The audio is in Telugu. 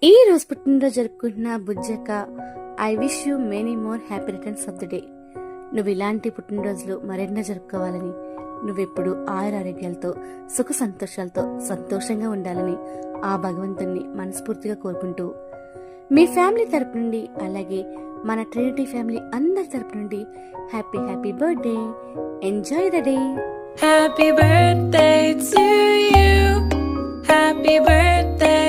ఈ రోజు పుట్టినరోజు జరుపుకుంటున్న Bujjakka, I wish you many more happy returns of the day. నువ్వు ఇలాంటి పుట్టినరోజులు మరెన్నో జరుపుకోవాలని, నువ్వెప్పుడు ఆయురారోగ్యాలతో సుఖ సంతోషాలతో సంతోషంగా ఉండాలని ఆ భగవంతుణ్ణి మనస్ఫూర్తిగా కోరుకుంటూ, మీ ఫ్యామిలీ తరపు నుండి అలాగే మన ట్రినిటీ ఫ్యామిలీ అందరి తరపు నుండి happy happy birthday. Enjoy the day. Happy birthday to you. Happy birthday